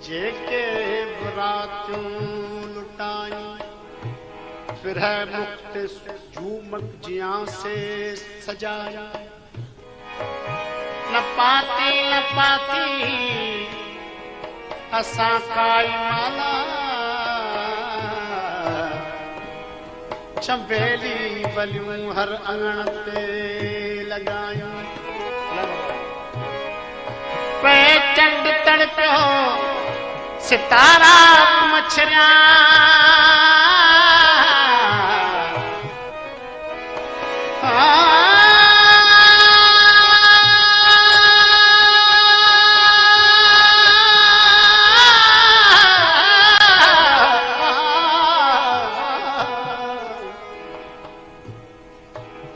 जेके बरातूं लुटाई फिर है मुक्त झूमक जियां से सजाया न पाती असां काई माला चंबेली बलियूं हर अंगण ते लगायूं पे चंड तड़पियो सितारा मछरिया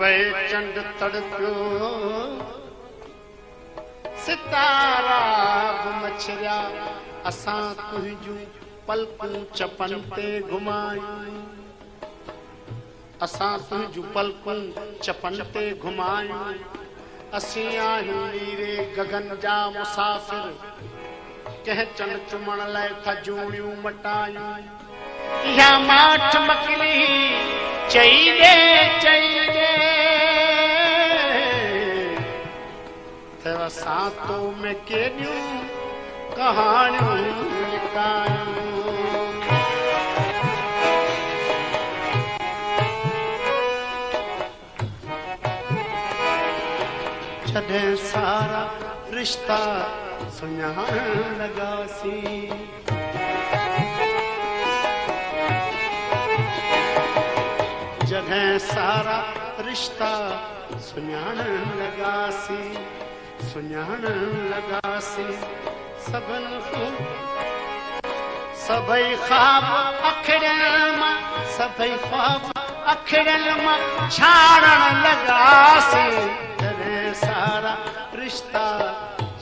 पे चंड तड़पियो सितारा मछरिया असां तुंहिंजूं पलकूं चपन ते घुमायूं असां तुंहिंजूं पलकूं चपन ते घुमायूं असीं आहियूं नीरे गगन जा मुसाफ़िर कंहिं चंड चुमण लाइ था जूणियूं मटायूं इहा माठ मकली चई ॾे असां तो में केॾियूं कहाणियूं लिकायूं जॾहिं सारा रिश्ता सुञाणण लॻासीं जॾहिं सारा रिश्ता सुञाणण लॻासीं सभई ख्वाब अखिड़ियल मां छाड़ण लॻासीं जॾहिं सारा रिश्ता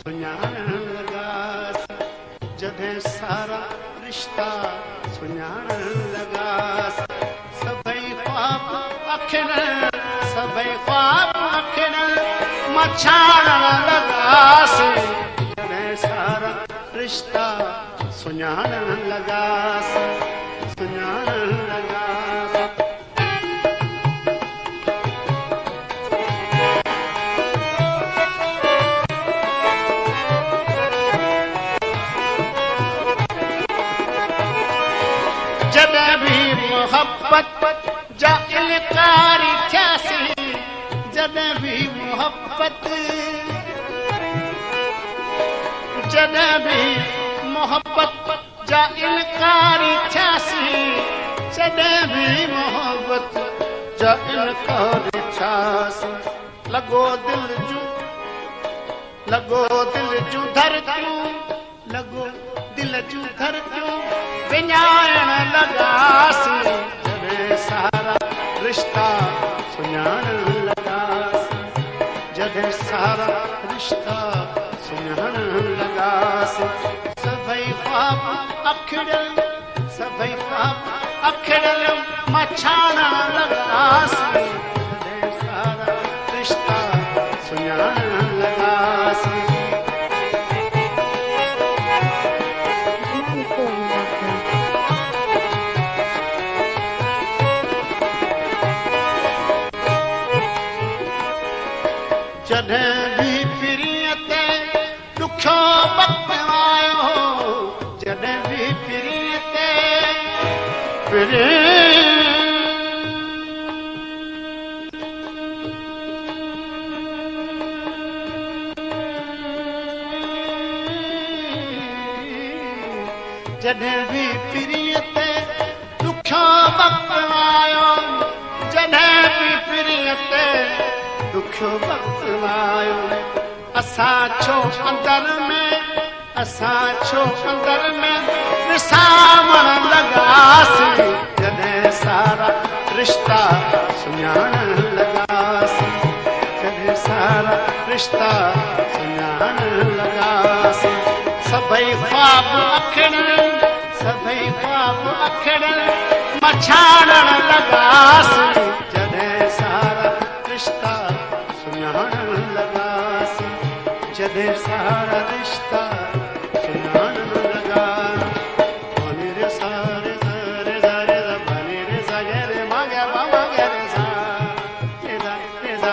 सुञाणण लॻासीं जॾहिं सारा रिश्ता सुञाणण लॻासीं सभई ख्वाब अखिड़ियल मां छाड़ण लॻासीं जॾहिं सारा रिश्ता सुञाणण लॻासीं जॾहिं भी मोहब्बत जा इनकारी थियासीं जॾहिं भी मोहब्बत जा इनकारी थियासीं जॾहिं भी मोहब्बत जा इनकारी थियासीं लॻो दिल जूं धरतियूं विञाइण लॻासीं जॾहिं सारा रिश्ता सुञाणण लॻासीं जॾहिं सारा रिश्ता सुञाणण लॻासीं सभई ख्वाब अखिड़ियल मां छाड़ण लॻासीं जॾहिं सारा रिश्ता सुञाणण लॻासीं जॾहिं भी पिरीअ ते ॾुखियो वक़्तु आयो जॾहिं भी पिरीअ ते जॾहिं भी पिरीअ ते ॾुखियो वक़्तु आयो जॾहिं भी पिरीअ ते दुखियो वक्त आयो असां छो अंदर में असां छो अंदर में विसामण लॻासीं जॾहिं सारा रिश्ता सुञाणण लॻासीं जॾहिं सारा रिश्ता सुञाणण लॻासीं सभई ख्वाब अखिड़न मछाणण लॻासीं जॾहिं सारा रिश्ता सुञाणण लॻासीं जॾहिं सारा रिश्ता सुञाणण लॻा बनी रे सारे सारे सारे बनी रे सगे मगे मगे रे सा रे सा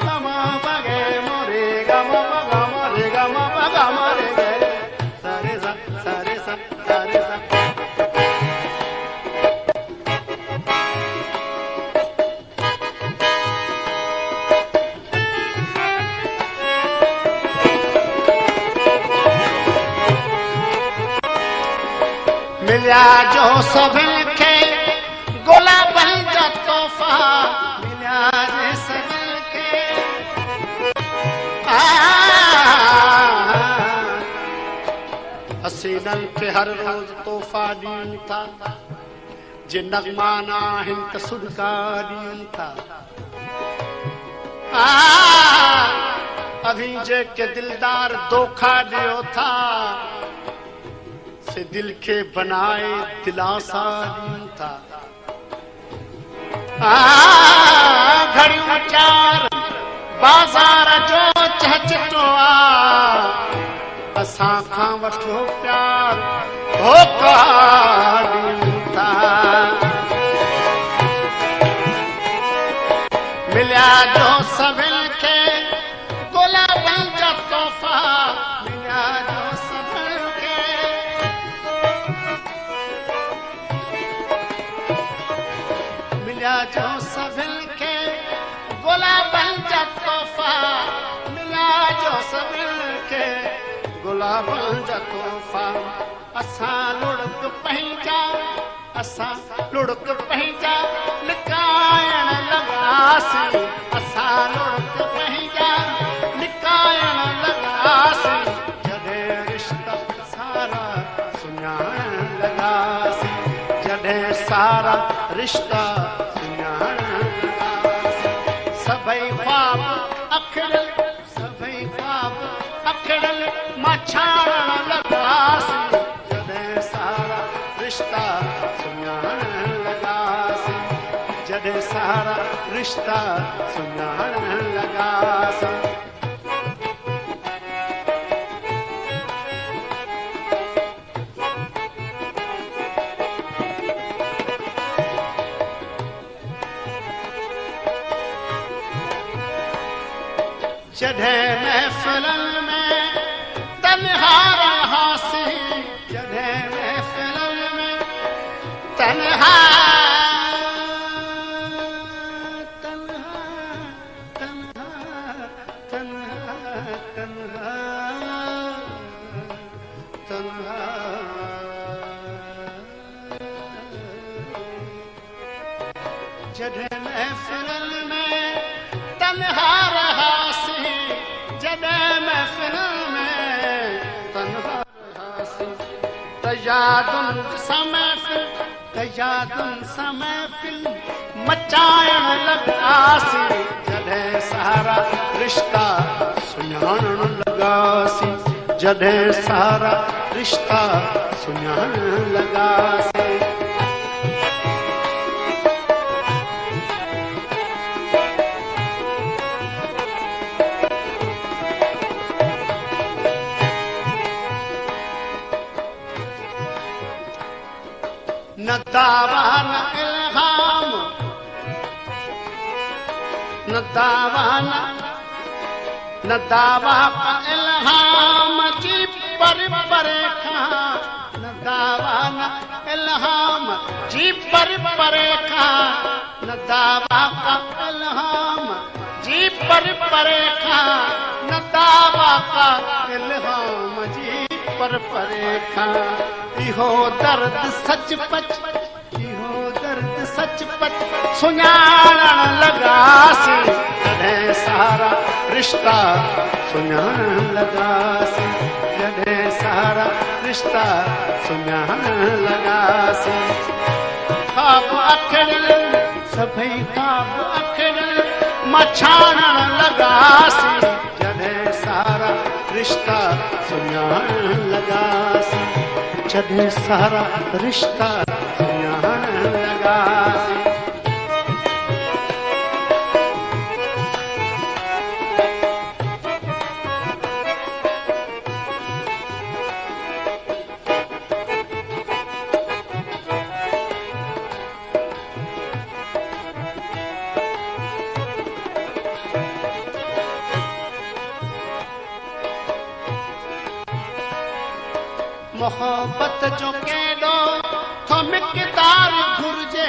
गमा मगे मोरे गमा रे गमा रे सारे सा सारे सा सारे सा मिलिया जो सभिनि खे गुलाबनि जा तोहफ़ा मिलिया जे सभिनि खे हसीननि खे हर रोज़ तोहफ़ा ॾियूं था जे नग़मान आहिनि त सुॾका ॾियूं था अभी जेके दिलदार धोखा ॾियो था से दिल के बनाए दिलासा ॾियूं था घड़ियूं चार बाज़ार जो चहचटो असां खां वठो प्यार धोखा ॾियूं था मिलिया जो सभिनि खे गुलाबनि जा तोहफ़ा मिलिया जो सभिनि खे मिलिया जो सभिनि खे गुलाबनि जा तोहफ़ा मिलिया जो सभिनि खे गुलाबनि जा तोहफ़ा असां लुड़क पंहिंजा लिकाइण लॻासीं असां लुड़क पंहिंजा लिकाइण लॻासीं जॾहिं रिश्ता सारा सुञाणण लॻासीं जॾहिं सारा रिश्ता सुञाणण लॻासीं सभई ख्वाब अखिड़ल मछाणण लॻासीं जॾहिं सारा रिश्ता सुञाणण लॻासीं जॾहिं सारा रिश्ता सुञाणण लॻासीं जॾहिं महफ़िलनि में तन्हा रहासीं जॾहिं महफ़िलनि में तन्हा जॾहिं महफ़िलनि में तन्हा रहासीं जॾहिं महफ़िलनि में तन्हा रहासीं त यादुनि सां महफ़िल मचाइण लॻासीं जॾहिं सारा रिश्ता सुञाणण लॻासीं जॾहिं सारा रिश्ता सुञाणण लॻासीं न दावा न इल्हाम न दावा का इल्हाम जी परे खां न दावा न इल्हाम जी परे खां न दावा का इल्हाम जी परे खां न दावा का इल्हाम जी परे खां इहो दर्द सचपच सुञाणण लॻासीं जॾहिं सारा रिश्ता सुञाणण लॻासीं, जॾहिं सारा रिश्ता सुञाणण लॻासीं। ख़्वाब अखिड़ियल सभई ख़्वाब अखिड़ियल मछाणण लॻासीं, जॾहिं सारा रिश्ता सुञाणण लॻासीं, जॾहिं सारा रिश्ता सुञाणण लॻासीं। मोहब्बत जो केॾो थो मिक़दार घुर्जे,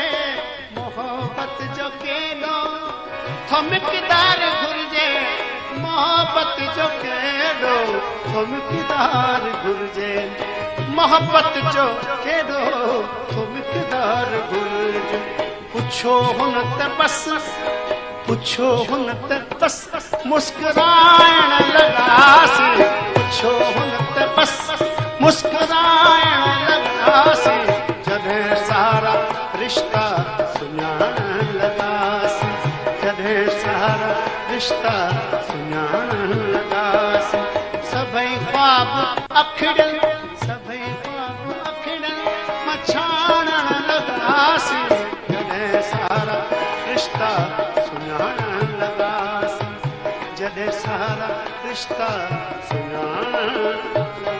मोहब्बत जो केॾो थो मिक़दार घुर्जे, मोहब्बत जो केॾो थो मिक़दार घुर्जे, मोहब्बत जो केॾो थो मिक़दार घुर्जे। पुछो हुन त बस, पुछो हुन त बस मुस्कुराइण लॻासीं, पुछो हुन त बस मुस्कुराइण लॻासीं, जॾहिं सारा रिश्ता सुञाणण लॻासीं, जॾहिं सारा रिश्ता सुञाणण लॻासीं। सभई ख़्वाब अखिड़ियल, सभई ख़्वाब अखिड़ियल मछाणण लॻासीं, जॾहिं सारा रिश्ता सुञाणण लॻासीं, जॾहिं सारा रिश्ता सुञाणण